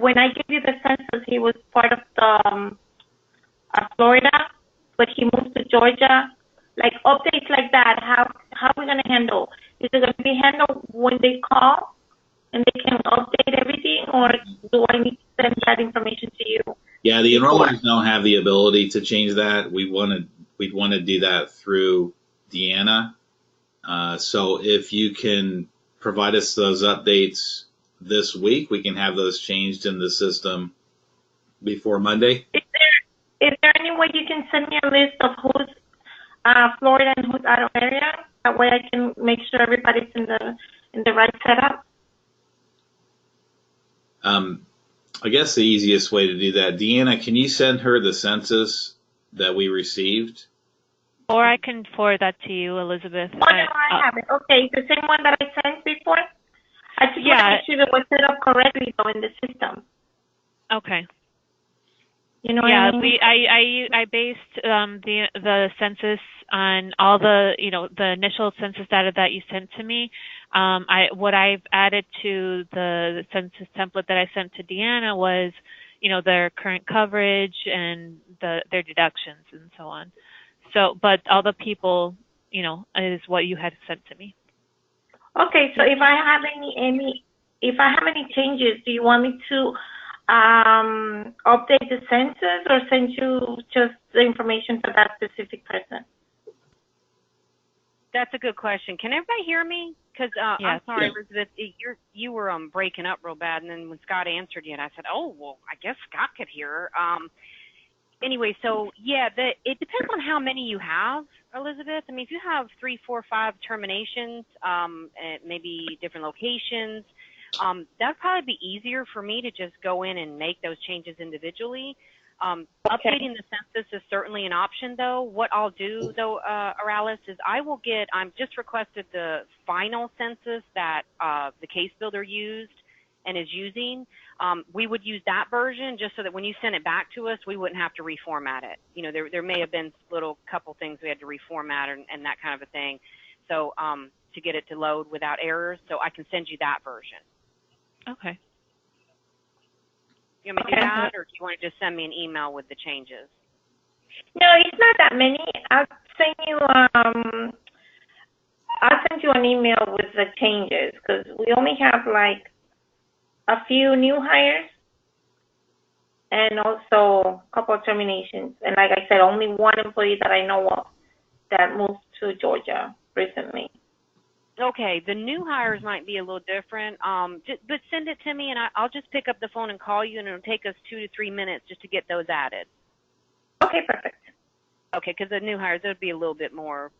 when I gave you the census, he was part of the Florida, but he moved to Georgia. Like updates like that, how are we gonna handle? Is it gonna be handled when they call and they can update everything, or do I need to send that information to you? Yeah, the enrollers don't have the ability to change that. We'd want to do that through Deanna. So if you can provide us those updates this week, we can have those changed in the system before Monday. Is there any way you can send me a list of who's Florida and who's out of area? That way I can make sure everybody's in the right setup. I guess the easiest way to do that, Deanna, can you send her the census that we received? Or I can forward that to you, Elizabeth. Oh, no, I have it. Okay, the same one that I sent before? I just want to make sure that was set up correctly, though, in the system. Okay. You know what I mean? I based the census on all the the initial census data that you sent to me. What I've added to the census template that I sent to Deanna was their current coverage and their deductions and so on. So, but all the people is what you had sent to me. Okay, so if I have any changes, do you want me to update the census or send you just the information for that specific person? That's a good question. Can everybody hear me? Because I'm sorry, yeah. Elizabeth, you were breaking up real bad, and then when Scott answered you, and I said, oh, well, I guess Scott could hear. Anyway, so yeah, it depends on how many you have, Elizabeth. I mean, if you have 3, 4, 5 terminations, maybe different locations, that'd probably be easier for me to just go in and make those changes individually. Updating the census is certainly an option, though. What I'll do, though, Aralis, is I'm just requested the final census that the case builder used and is using. We would use that version just so that when you send it back to us, we wouldn't have to reformat it. There may have been little couple things we had to reformat and that kind of a thing. So to get it to load without errors, so I can send you that version. Okay. You want me to do that, or do you want to just send me an email with the changes? No, it's not that many. I'll send you an email with the changes because we only have like a few new hires and also a couple of terminations. And like I said, only one employee that I know of that moved to Georgia recently. Okay, the new hires might be a little different, but send it to me, and I'll just pick up the phone and call you, and it'll take us 2 to 3 minutes just to get those added. Okay, perfect. Okay, because the new hires, there would be a little bit more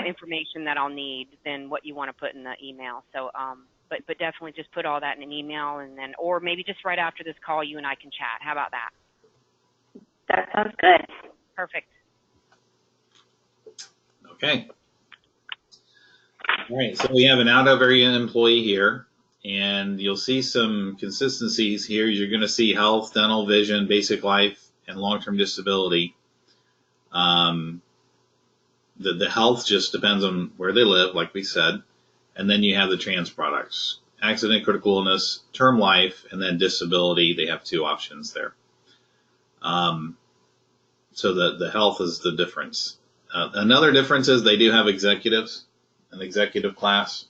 information that I'll need than what you want to put in the email. So, but definitely just put all that in an email, and then, or maybe just right after this call, you and I can chat. How about that? That sounds good. Perfect. Okay. All right, so we have an out-of-area employee here, and you'll see some consistencies here. You're going to see health, dental, vision, basic life, and long-term disability. The health just depends on where they live, like we said, and then you have the trans products. Accident, critical illness, term life, and then disability. They have 2 options there. So the health is the difference. Another difference is they do have executives, an executive class.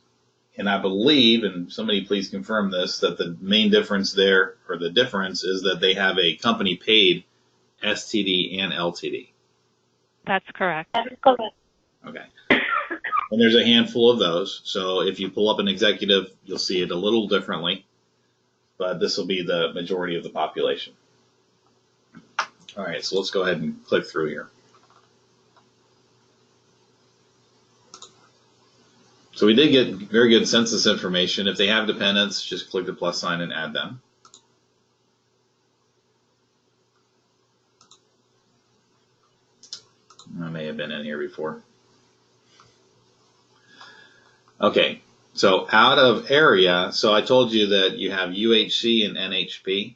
And I believe, and somebody please confirm this, that the main difference there, or the difference, is that they have a company paid STD and LTD. That's correct. That is correct. Okay. And there's a handful of those. So if you pull up an executive, you'll see it a little differently. But this will be the majority of the population. All right, so let's go ahead and click through here. So we did get very good census information. If they have dependents, just click the plus sign and add them. I may have been in here before. Okay, so out of area, so I told you that you have UHC and NHP.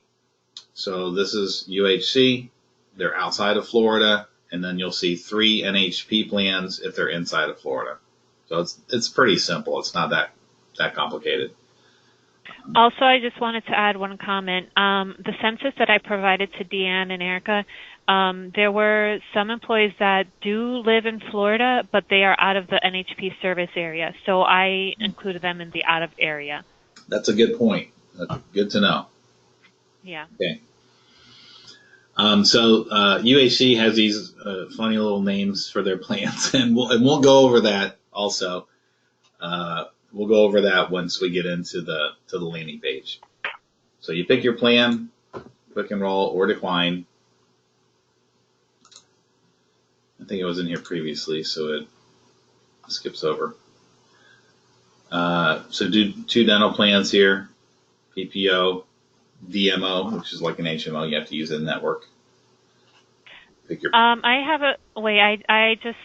So this is UHC, they're outside of Florida, and then you'll see 3 NHP plans if they're inside of Florida. So it's pretty simple. It's not that complicated. Also, I just wanted to add one comment. The census that I provided to Deanne and Erica, there were some employees that do live in Florida, but they are out of the NHP service area. So I included them in the out of area. That's a good point. That's good to know. Yeah. Okay. So UHC has these funny little names for their plans, and we'll go over that also. We'll go over that once we get into the landing page. So you pick your plan, click enroll or decline. I think it was in here previously, so it skips over. So do 2 dental plans here, PPO, DMO, which is like an HMO. You have to use a network. Pick your. I have I just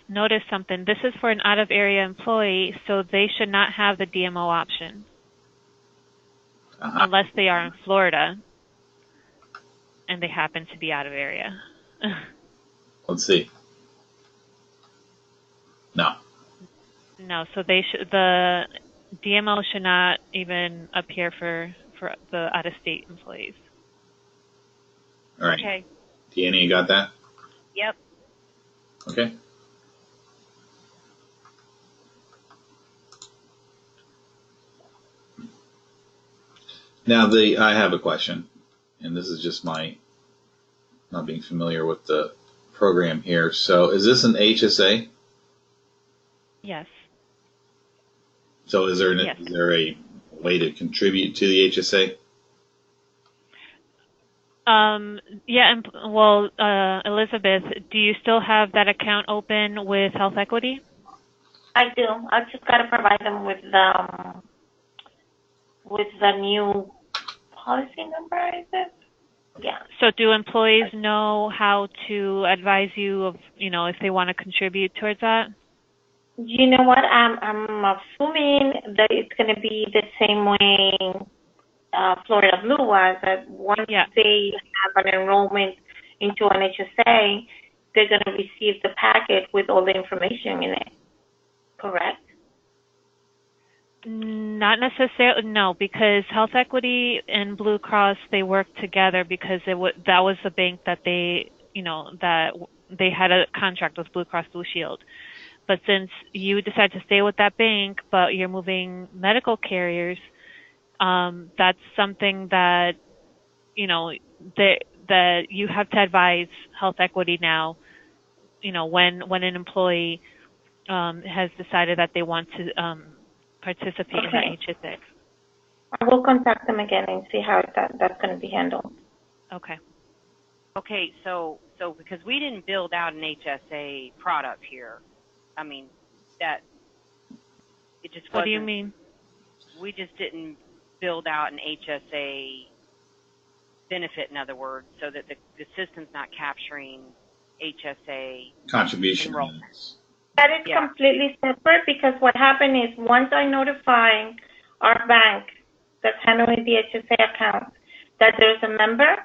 noticed something. This is for an out of area employee, so they should not have the DMO option unless they are in Florida and they happen to be out of area. Let's see. No. No, so the DMO should not even appear for the out of state employees. All right. Okay. Deanna, you got that? Yep. Okay. Now I have a question, and this is just my not being familiar with the program here. So is this an HSA? Yes. So is there Yes. is there a way to contribute to the HSA? Yeah, well, Elizabeth, do you still have that account open with Health Equity? I do. I just got to provide them with the new policy number, is it? Yeah. So do employees know how to advise you of, if they want to contribute towards that? You know what? I'm assuming that it's going to be the same way Florida Blue was, that once they have an enrollment into an HSA, they're going to receive the packet with all the information in it. Correct? Not necessarily, no, because Health Equity and Blue Cross, they work together because that was the bank that they had a contract with Blue Cross Blue Shield. But since you decide to stay with that bank, but you're moving medical carriers, that's something that, that you have to advise Health Equity now, when an employee has decided that they want to participate in the HSA. I will contact them again and see how that's going to be handled. Okay. Okay, so because we didn't build out an HSA product here, I mean, it just wasn't. What do you mean? We just didn't build out an HSA benefit, in other words, so that the system's not capturing HSA contribution enrollments. That is completely separate, because what happened is once I notify our bank that's handling the HSA account that there's a member,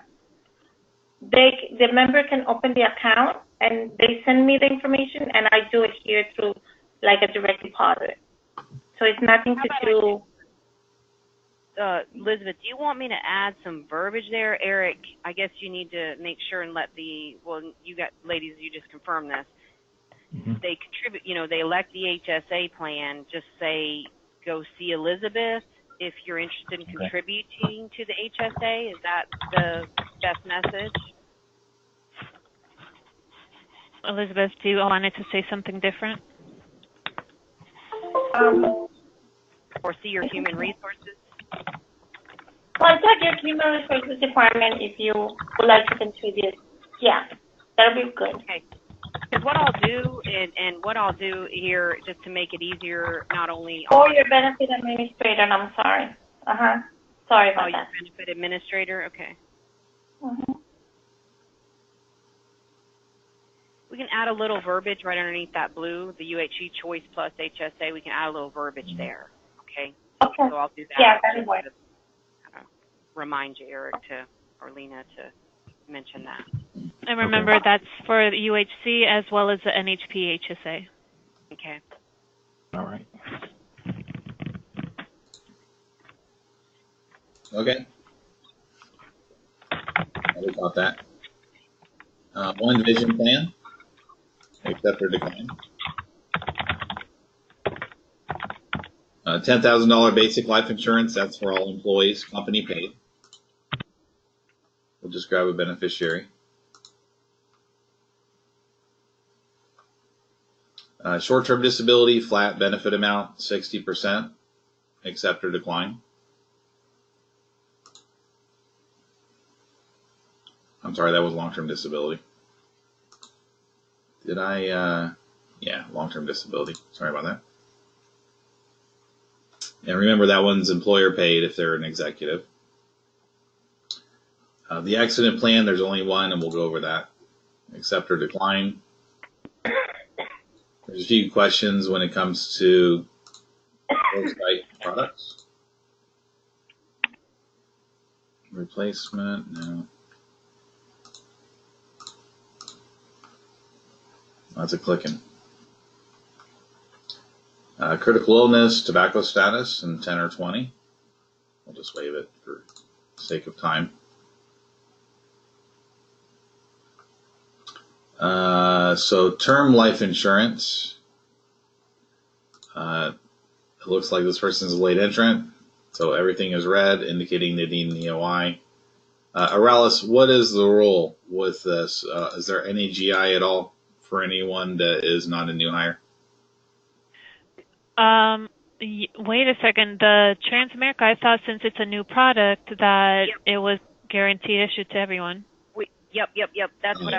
the member can open the account and they send me the information and I do it here through like a direct deposit. So it's nothing to do. Elizabeth, do you want me to add some verbiage there? Eric, I guess you need to make sure and let you got ladies, you just confirm this. Mm-hmm. They contribute, they elect the HSA plan, just say, go see Elizabeth if you're interested in contributing to the HSA. Is that the best message? Elizabeth, do you want it to say something different? Or see your human resources? Contact your human resources department if you would like to contribute. Yeah, that'll be good. Okay. Because what I'll do, and what I'll do here, just to make it easier, not only your benefit administrator, and I'm sorry. Sorry about that. Your benefit administrator, okay. Mm-hmm. We can add a little verbiage right underneath that blue, the UHC Choice Plus HSA. We can add a little verbiage there, okay? Okay. So I'll do that. Yeah, that'll work. Remind you, Eric, or Lena, to mention that. And remember, that's for the UHC as well as the NHP HSA. Okay. All right. Okay. We got that. One vision plan, accept or decline. $10,000 basic life insurance, that's for all employees, company paid. We'll just grab a beneficiary. Short-term disability, flat benefit amount, 60%, accept or decline. I'm sorry, that was long-term disability. Did I, yeah, long-term disability. Sorry about that. And remember, that one's employer paid if they're an executive. The accident plan, there's only one, and we'll go over that. Accept or decline. There's a few questions when it comes to worksite products. Replacement, no. Lots of clicking. Critical illness, tobacco status, and 10 or 20. We'll just waive it for sake of time. So term life insurance. It looks like this person's a late entrant, so everything is red, indicating they need an EOI. Aralis, what is the rule with this? Is there any GI at all for anyone that is not a new hire? Wait a second. The Transamerica, I thought since it's a new product that it was guaranteed issued to everyone. Yep. That's what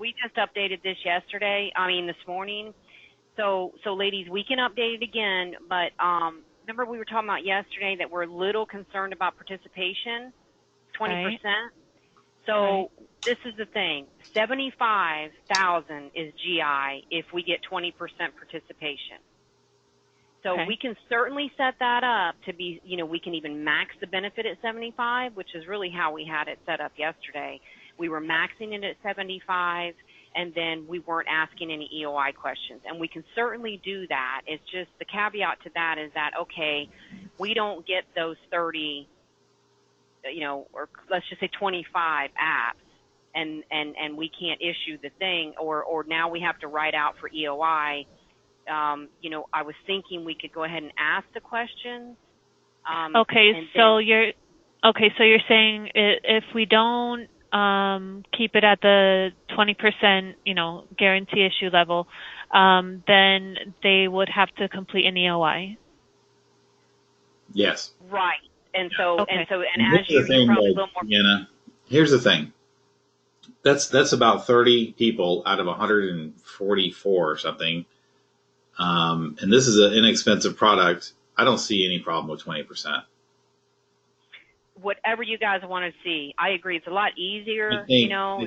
we just updated this this morning. So ladies, we can update it again, but remember we were talking about yesterday that we're a little concerned about participation, 20%. Right. So This is the thing, 75,000 is GI if we get 20% participation. So we can certainly set that up to be, we can even max the benefit at 75, which is really how we had it set up yesterday. We were maxing it at 75, and then we weren't asking any EOI questions. And we can certainly do that. It's just the caveat to that is that, okay, we don't get those 30, or let's just say 25 apps, and we can't issue the thing, or now we have to write out for EOI. I was thinking we could go ahead and ask the questions. So you're saying if we don't keep it at the 20%, guarantee issue level, then they would have to complete an EOI. Yes. Right. And so as you probably a little more. Deanna, here's the thing. That's about 30 people out of 144 or something. And this is an inexpensive product. I don't see any problem with 20%. Whatever you guys want to see. I agree. It's a lot easier, I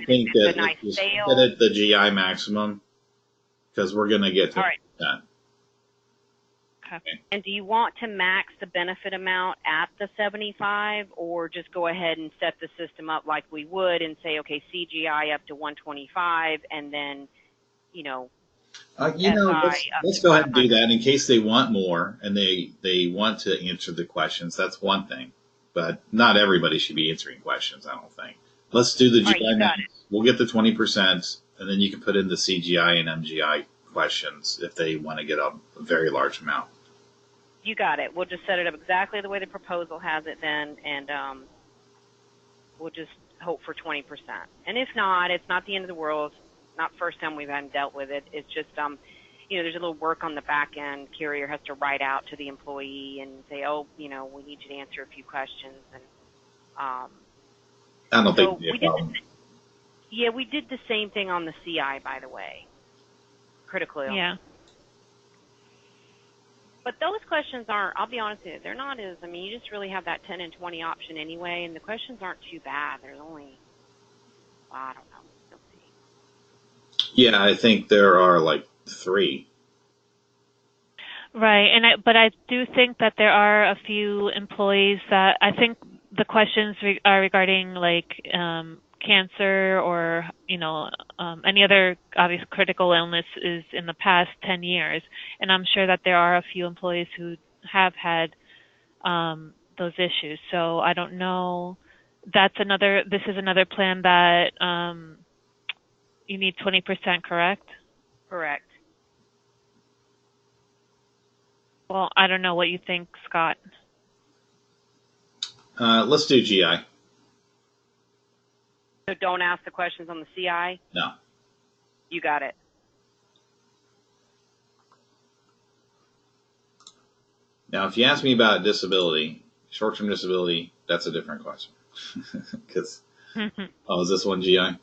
think it's a nice sale. Set it the GI maximum because we're going to get to that. Okay. And do you want to max the benefit amount at the 75 or just go ahead and set the system up like we would and say, okay, CGI up to 125 and then, let's go ahead and do that in case they want more and they want to answer the questions. That's one thing, but not everybody should be answering questions. I don't think. Let's do the GI max. We'll get the 20%, and then you can put in the CGI and MGI questions if they want to get a very large amount. You got it. We'll just set it up exactly the way the proposal has it then, and we'll just hope for 20%. And if not, it's not the end of the world. Not the first time we've had dealt with it. It's just, there's a little work on the back end. Carrier has to write out to the employee and say, we need you to answer a few questions. And I don't think it'd be a problem. We did the same thing on the CI, by the way. Critical illness. Yeah. But those questions aren't, I'll be honest with you, they're not as, you just really have that 10 and 20 option anyway, and the questions aren't too bad. There's only, I don't know. We'll see. Yeah, I think there are like 3. Right, but I do think that there are a few employees that I think the questions are regarding like cancer or any other obvious critical illness is in the past 10 years, and I'm sure that there are a few employees who have had those issues. So I don't know. This is another plan that you need 20%, correct? Correct. Well, I don't know what you think, Scott. Let's do GI. So don't ask the questions on the CI? No. You got it. Now, if you ask me about disability, short-term disability, that's a different question. Because, is this one GI?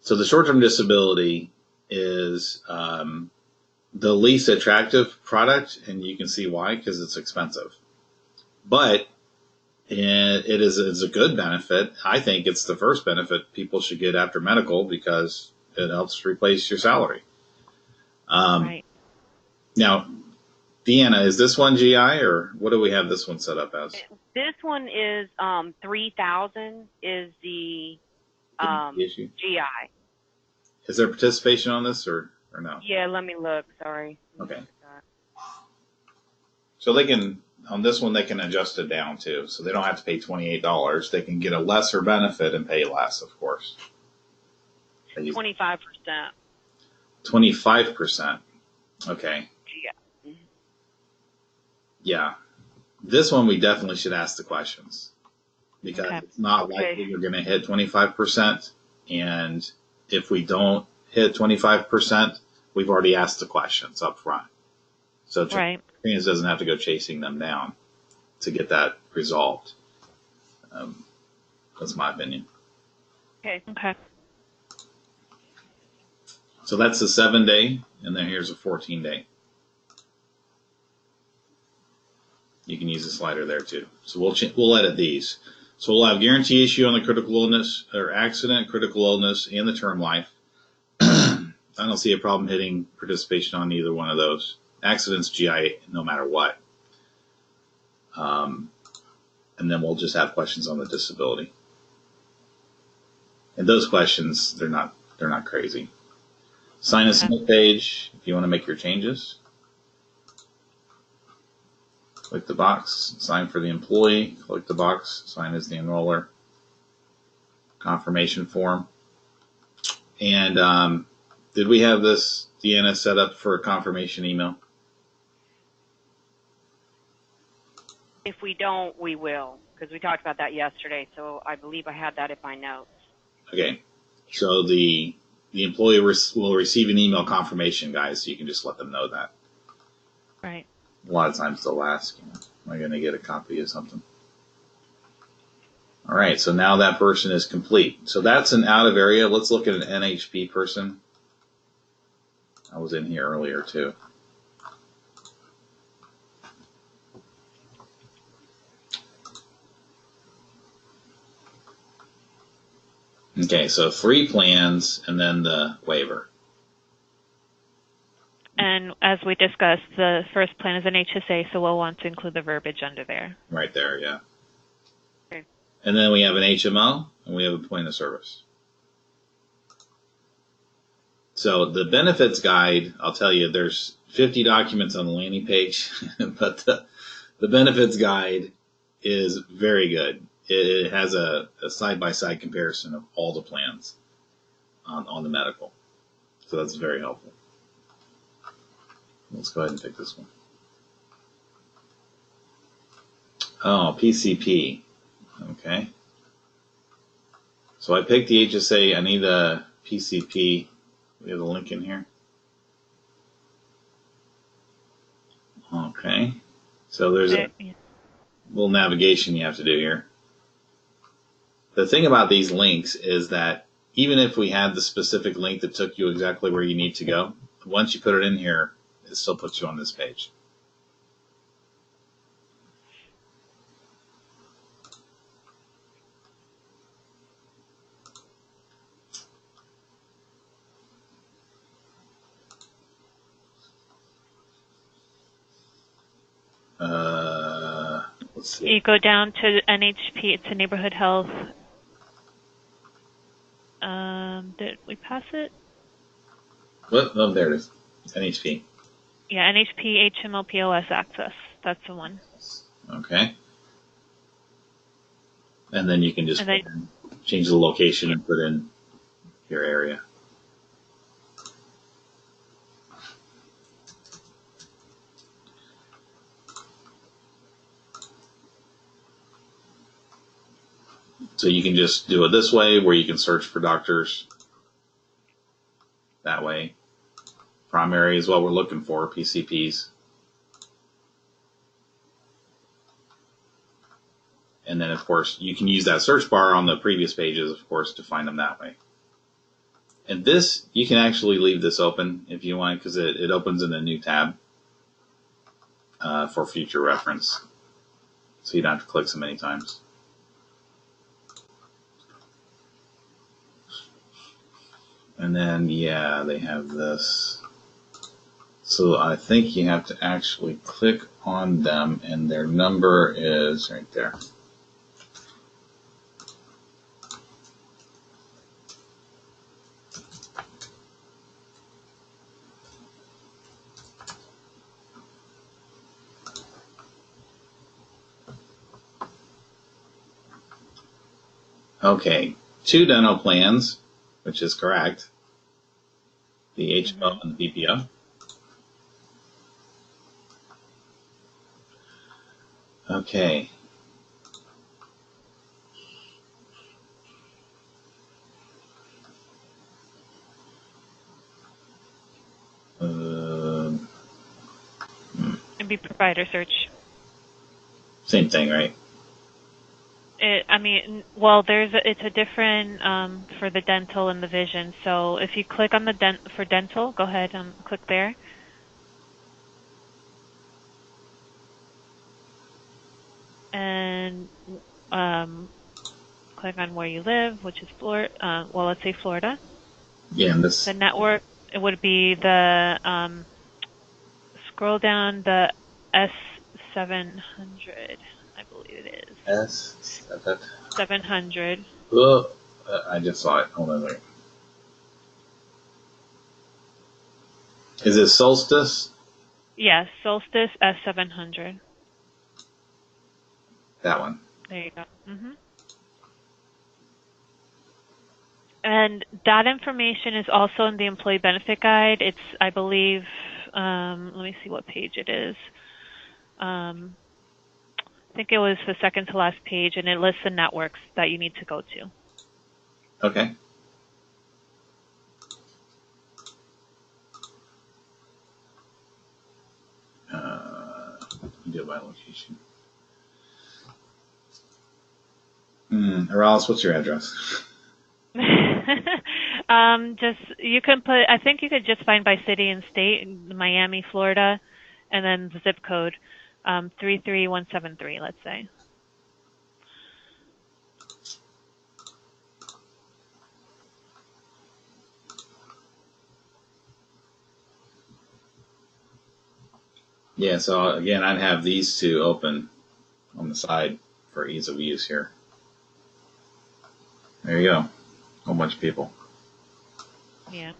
So the short-term disability is the least attractive product, and you can see why, because it's expensive. But it's a good benefit. I think it's the first benefit people should get after medical because it helps replace your salary. Right. Now, Deanna, is this one GI, or what do we have this one set up as? This one is 3,000 is the issue? GI. Is there participation on this or no? Yeah, let me look. Sorry. Okay. So they can, on this one, they can adjust it down too. So they don't have to pay $28. They can get a lesser benefit and pay less, of course. 25%. 25%. Okay. Yeah. Yeah. This one we definitely should ask the questions because it's not likely we're going to hit 25%. And if we don't hit 25%, we've already asked the questions up front. So Trans doesn't have to go chasing them down to get that resolved. That's my opinion. Okay. So that's a 7-day, and then here's a 14-day. You can use the slider there too. So we'll edit these. So we'll have guarantee issue on the critical illness or accident, critical illness, and the term life. I don't see a problem hitting participation on either one of those. Accidents, GI, no matter what. And then we'll just have questions on the disability. And those questions, they're not crazy. Sign a submit page if you want to make your changes. Click the box, sign for the employee. Click the box, sign as the enroller. Confirmation form. And did we have this, Deanna, set up for a confirmation email? If we don't, we will, because we talked about that yesterday. So I believe I had that in my notes. Okay. So the employee will receive an email confirmation, guys, so you can just let them know that. Right. A lot of times they'll ask, am I going to get a copy of something? All right, so now that person is complete. So that's an out of area. Let's look at an NHP person. I was in here earlier too. Okay, so 3 plans and then the waiver. And as we discussed, the first plan is an HSA, so we'll want to include the verbiage under there. Right there, yeah. Okay. And then we have an HMO and we have a point of service. So the benefits guide, I'll tell you, there's 50 documents on the landing page, but the benefits guide is very good. It has a side-by-side comparison of all the plans on the medical. So that's very helpful. Let's go ahead and pick this one. Oh, PCP. Okay. So I picked the HSA. I need the PCP. We have the link in here. Okay. So there's a little navigation you have to do here. The thing about these links is that even if we had the specific link that took you exactly where you need to go, once you put it in here, it still puts you on this page. Let's see. You go down to NHP, to neighborhood health. Did we pass it? What? Oh, there it is. NHP. Yeah, NHP HMO POS access. That's the one. Okay. And then you can just change the location and put in your area. So you can just do it this way, where you can search for doctors that way. Primary is what we're looking for, PCPs. And then, of course, you can use that search bar on the previous pages, of course, to find them that way. And this, you can actually leave this open if you want, because it opens in a new tab for future reference. So you don't have to click so many times. And then, yeah, they have this. So I think you have to actually click on them, and their number is right there. Okay, 2 dental plans, which is correct. The HMO and the PPO. Okay. It'd be provider search. Same thing, right? It's a different for the dental and the vision. So if you click on the for dental, go ahead and click there. And click on where you live, which is Florida. Let's say Florida. Yeah, and this. The network, it would be the scroll down the S700. I believe it is. S700. I just saw it. Hold on a second. Is it Solstice? Yes, Solstice S700. That one. There you go. And that information is also in the employee benefit guide. It's, I believe, let me see what page it is. I think it was the second to last page, and it lists the networks that you need to go to. Okay. Do it by location. Aralis, what's your address? You can put, I think you could just find by city and state, Miami, Florida, and then the zip code, 33173, let's say. Yeah, so again, I'd have these two open on the side for ease of use here. There you go. A whole bunch of people. Yeah.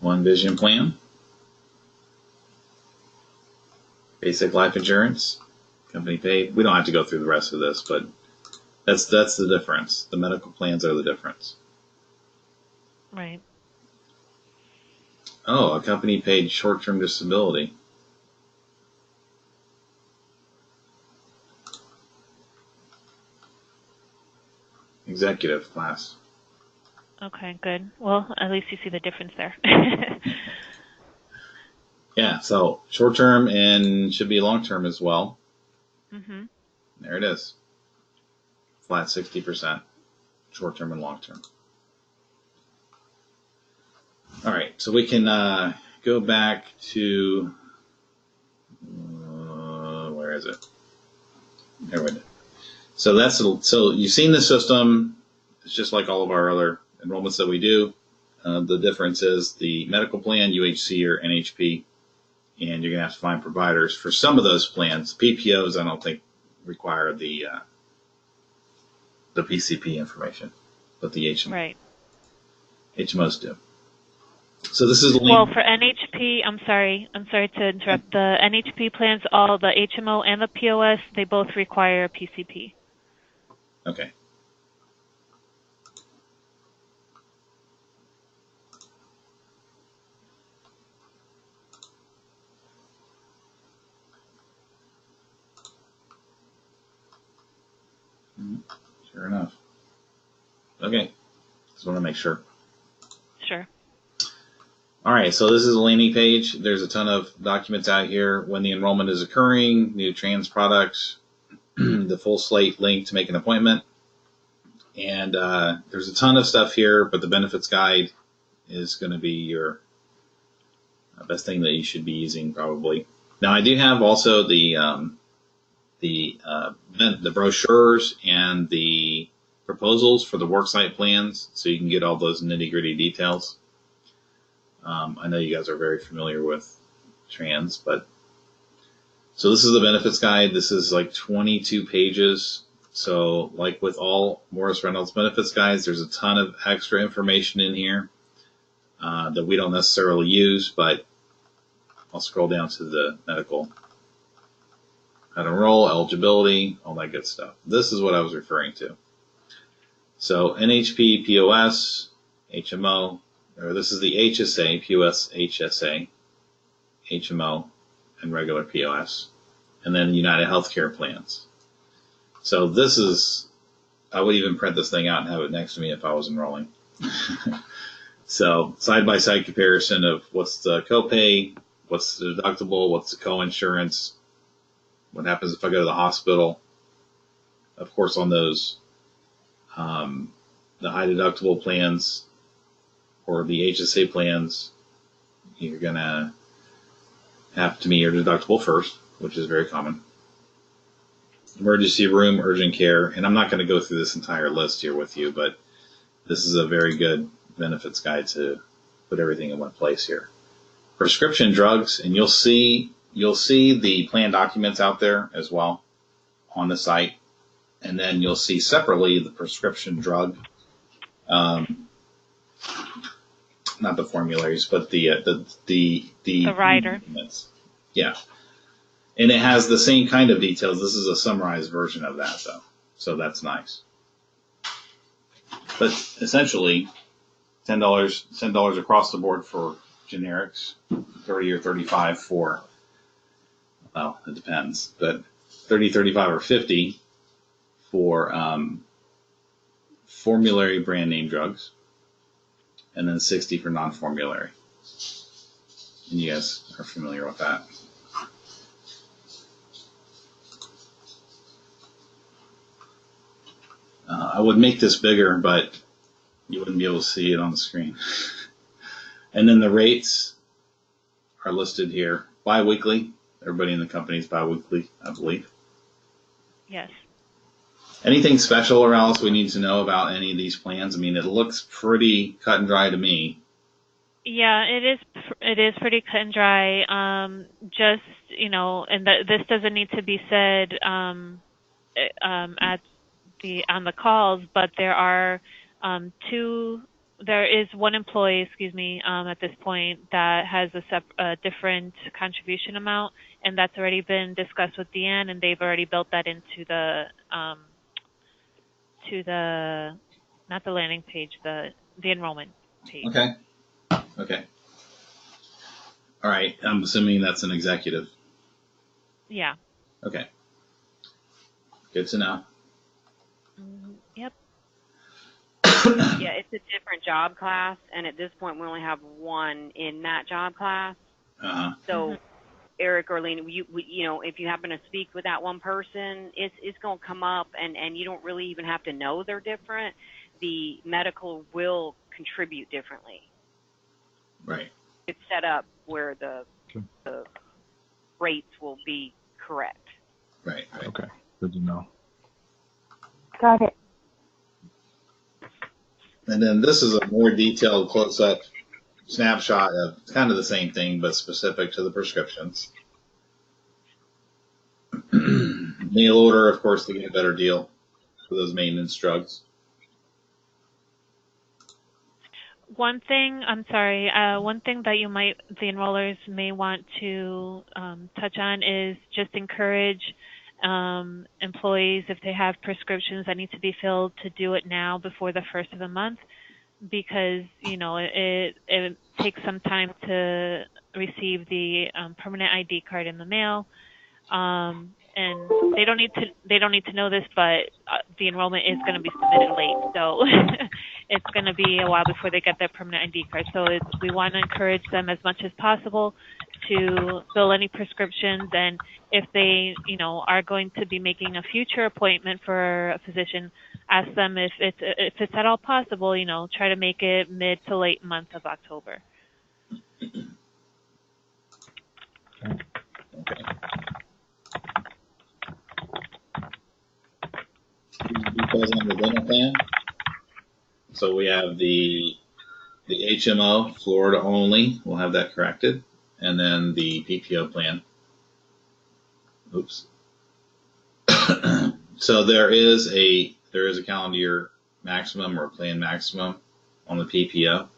One vision plan. Basic life insurance. Company paid. We don't have to go through the rest of this, but that's the difference. The medical plans are the difference. Right. Oh, a company paid short-term disability. Executive class. Okay, good. Well, at least you see the difference there. Yeah, so short-term and should be long-term as well. There it is. Flat 60%. Short-term and long-term. All right, so we can go back to, where is it? There we go. So you've seen the system. It's just like all of our other enrollments that we do. The difference is the medical plan, UHC or NHP, and you're going to have to find providers for some of those plans. PPOs, I don't think require the PCP information, but the HMO. Right. HMOs do. So this is the link. Well, for NHP, I'm sorry to interrupt. The NHP plans, all the HMO and the POS, they both require a PCP. Okay. Sure enough. Okay. Just want to make sure. Sure. All right, so this is a landing page. There's a ton of documents out here. When the enrollment is occurring, new trans products, the full slate link to make an appointment. And there's a ton of stuff here, but the benefits guide is going to be your best thing that you should be using probably. Now, I do have also the brochures and the proposals for the worksite plans, so you can get all those nitty-gritty details. I know you guys are very familiar with trans, but so this is the benefits guide. This is like 22 pages. So like with all Morris Reynolds benefits guides, there's a ton of extra information in here that we don't necessarily use, but I'll scroll down to the medical, how to enroll, eligibility, all that good stuff. This is what I was referring to. So NHP, POS, HMO, or this is the HSA, POS, HSA, HMO, and regular POS, and then United Healthcare plans. So this is, I would even print this thing out and have it next to me if I was enrolling. So side-by-side comparison of what's the copay, what's the deductible, what's the co-insurance, what happens if I go to the hospital. Of course, on those, the high deductible plans, or the HSA plans, you're going to have to meet your deductible first, which is very common. Emergency room, urgent care, and I'm not going to go through this entire list here with you, but this is a very good benefits guide to put everything in one place here. Prescription drugs, and you'll see the plan documents out there as well on the site, and then you'll see separately the prescription drug. Not the formularies, but the rider. Yeah, and it has the same kind of details. This is a summarized version of that, though, so that's nice. But essentially, $10 across the board for generics, 30 or 35 for, well, it depends, but 30, 35, or 50 for formulary brand name drugs, and then 60 for non-formulary. And you guys are familiar with that. I would make this bigger, but you wouldn't be able to see it on the screen. And then the rates are listed here bi-weekly. Everybody in the company is bi-weekly, I believe. Yes. Anything special or else we need to know about any of these plans? I mean, it looks pretty cut and dry to me. Yeah, it is pretty cut and dry. Just, and this doesn't need to be said on the calls, but there is one employee, at this point that has a different contribution amount, and that's already been discussed with Deanne, and they've already built that into the not the landing page, the enrollment page. Okay. All right. I'm assuming that's an executive. Yeah. Okay. Good to know. Yep. Yeah, it's a different job class, and at this point, we only have one in that job class. So, Eric or Lena, if you happen to speak with that one person, it's going to come up, and you don't really even have to know they're different. The medical will contribute differently. Right. It's set up where the rates will be correct. Right. Okay. Good to know. Got it. And then this is a more detailed close-up snapshot of kind of the same thing, but specific to the prescriptions. Mail order, of course, to get a better deal for those maintenance drugs. One thing, I'm sorry, one thing that the enrollers may want to touch on is just encourage employees, if they have prescriptions that need to be filled, to do it now before the first of the month, because, it takes some time to receive the permanent ID card in the mail. And they don't need to know this, but the enrollment is going to be submitted late, so it's going to be a while before they get their permanent ID card. So we want to encourage them as much as possible to fill any prescriptions, and if they are going to be making a future appointment for a physician, ask them if it's at all possible, try to make it mid to late month of October. Okay. Details on the dental plan. So we have the HMO, Florida only. We'll have that corrected, and then the PPO plan. Oops. So there is a calendar year maximum or plan maximum on the PPO.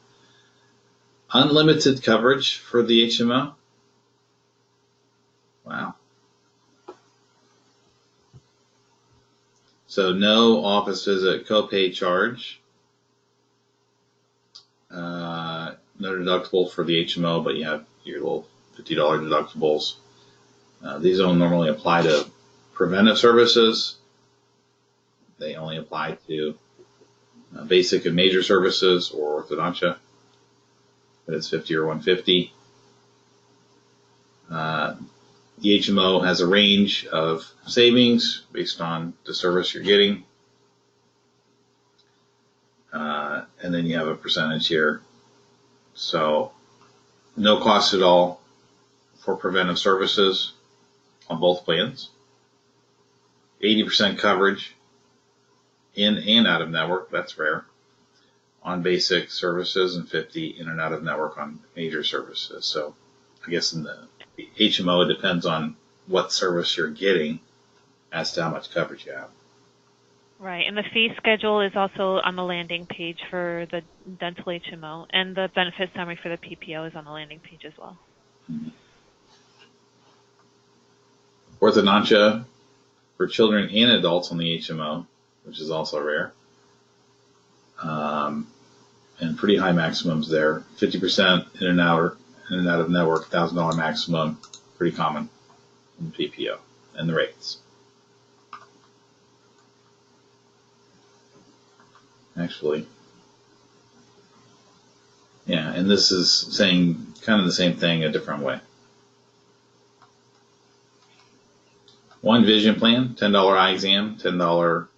Unlimited coverage for the HMO. Wow. So no office visit copay charge. No deductible for the HMO, but you have your little $50 deductibles. These don't normally apply to preventive services. They only apply to basic and major services or orthodontia. But it's 50 or 150. The HMO has a range of savings based on the service you're getting. And then you have a percentage here. So no cost at all for preventive services on both plans. 80% coverage in and out of network, that's rare, on basic services, and 50 in and out of network on major services. So I guess in the HMO, it depends on what service you're getting as to how much coverage you have. Right, and the fee schedule is also on the landing page for the dental HMO, and the benefit summary for the PPO is on the landing page as well. Mm-hmm. Orthodontia for children and adults on the HMO, which is also rare. And pretty high maximums there. 50% in and out of network, $1,000 maximum, pretty common in the PPO, and the rates. Actually, yeah, and this is saying kind of the same thing a different way. One vision plan, $10 eye exam, $10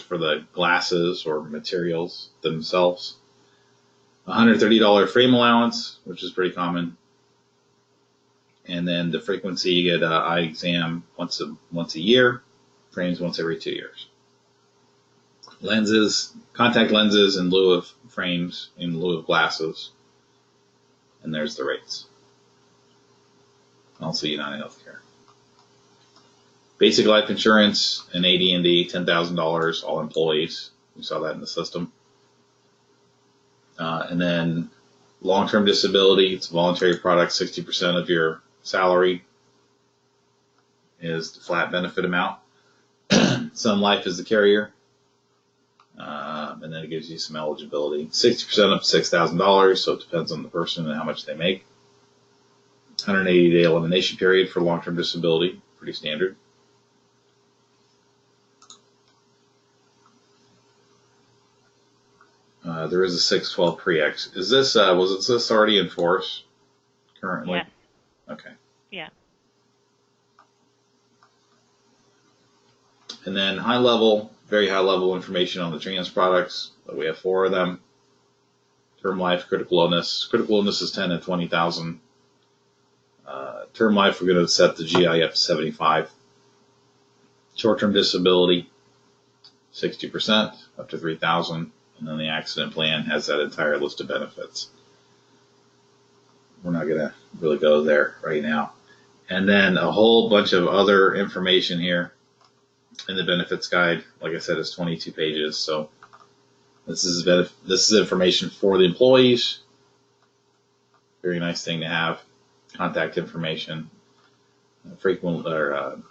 for the glasses or materials themselves. $130 frame allowance, which is pretty common. And then the frequency, you get an eye exam once a year, frames once every 2 years. Lenses, contact lenses in lieu of frames, in lieu of glasses. And there's the rates. Also United Healthcare. Basic life insurance and AD&D, $10,000, all employees. We saw that in the system. And then long-term disability, it's a voluntary product, 60% of your salary is the flat benefit amount. Sun Life is the carrier. And then it gives you some eligibility. 60% up to $6,000, so it depends on the person and how much they make. 180-day elimination period for long-term disability, pretty standard. There is a 612 pre-X. Was this already in force currently? Yes. Okay. Yeah. And then very high level information on the trans products. We have 4 of them. Term life, critical illness. Critical illness is 10 to 20,000. Term life, we're going to set the GI up to 75. Short-term disability, 60%, up to 3,000. And then the accident plan has that entire list of benefits. We're not going to really go there right now. And then a whole bunch of other information here in the benefits guide. Like I said, it's 22 pages. So This is information for the employees. Very nice thing to have. Contact information, frequent or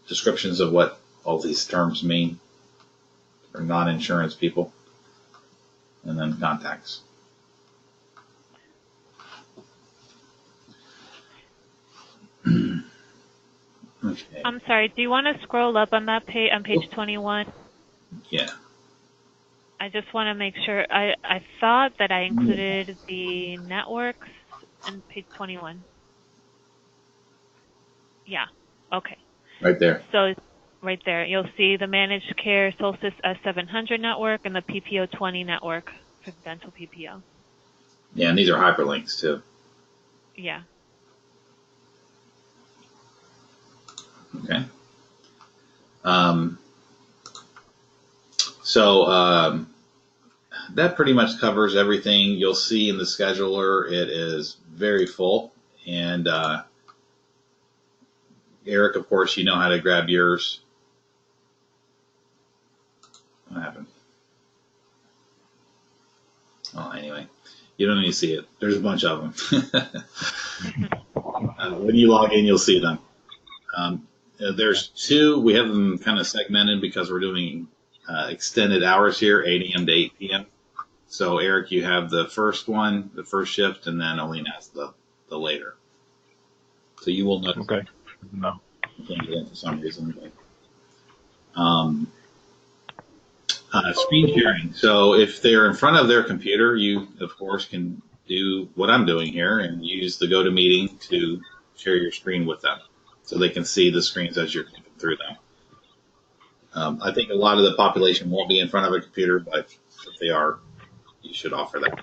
descriptions of what all these terms mean for non-insurance people, and then contacts. Okay. I'm sorry, do you want to scroll up on that page, on page 21? Yeah. I just want to make sure. I thought that I included the networks on page 21. Yeah. Okay. Right there. So right there, you'll see the Managed Care Solstice S700 network and the PPO 20 network for the dental PPO. Yeah, and these are hyperlinks too. Yeah. Okay. So that pretty much covers everything. You'll see in the scheduler it is very full. And Eric, of course, you know how to grab yours. What happened? Oh, anyway, you don't need to see it. There's a bunch of them. When you log in, you'll see them. There's two. We have them kind of segmented because we're doing extended hours here, 8 a.m. to 8 p.m. So, Eric, you have the first one, the first shift, and then Alina has the later. So you will notice. Okay. No. I can't get in for some reason. But, screen sharing. So if they're in front of their computer, you, of course, can do what I'm doing here and use the GoToMeeting to share your screen with them so they can see the screens as you're clicking through them. I think a lot of the population won't be in front of a computer, but if they are, you should offer that.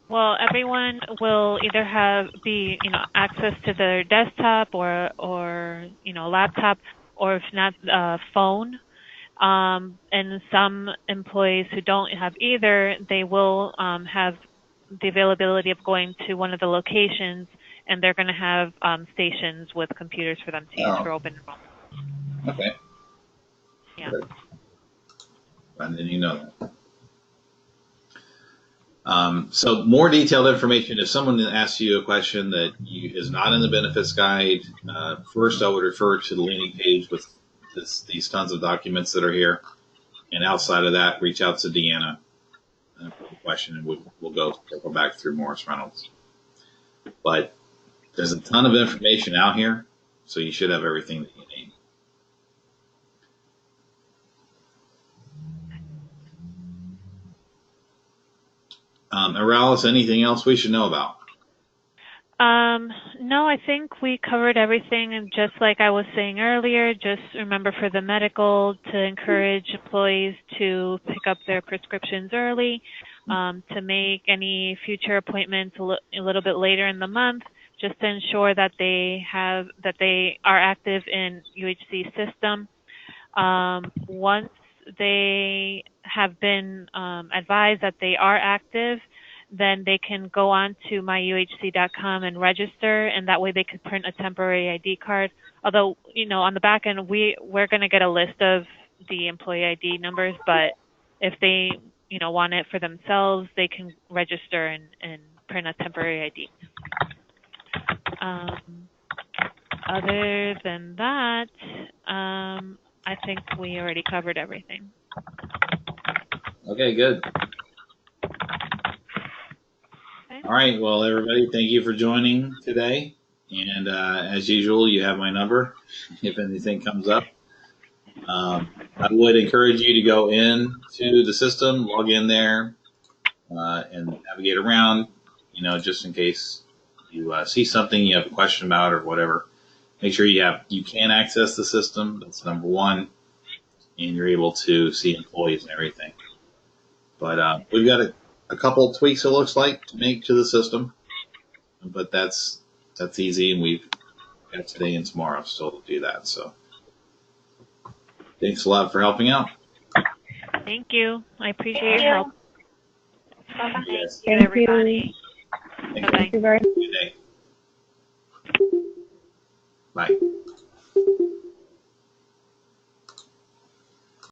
Well, everyone will either have access to their desktop or laptop, or if not, phone. And some employees who don't have either, they will have the availability of going to one of the locations, and they're going to have stations with computers for them to use for open enrollment. Okay. Yeah. Good. I didn't know that. So more detailed information, if someone asks you a question that is not in the benefits guide, first I would refer to the landing page with these tons of documents that are here. And outside of that, reach out to Deanna for a question, and we'll go back through Morris Reynolds. But there's a ton of information out here, so you should have everything that you need. Aralis, anything else we should know about? No, I think we covered everything. And just like I was saying earlier, just remember for the medical to encourage employees to pick up their prescriptions early, to make any future appointments a little bit later in the month, just to ensure that they are active in UHC system. Once they have been advised that they are active, then they can go on to myuhc.com and register, and that way they can print a temporary ID card. Although, on the back end, we're going to get a list of the employee ID numbers, but if they, want it for themselves, they can register and print a temporary ID. Other than that, I think we already covered everything. Okay, good. All right, well, everybody, thank you for joining today. And as usual, you have my number if anything comes up. I would encourage you to go into the system, log in there, and navigate around, just in case you see something you have a question about or whatever. Make sure you can access the system. That's number one. And you're able to see employees and everything. But we've got a couple of tweaks, it looks like, to make to the system, but that's easy, and we've got today and tomorrow still to do that. So thanks a lot for helping out. Thank you. I appreciate your help. Bye-bye. Yes. Thank you, everybody. Thank you. Bye-bye. Thank you very much. Good day. Bye.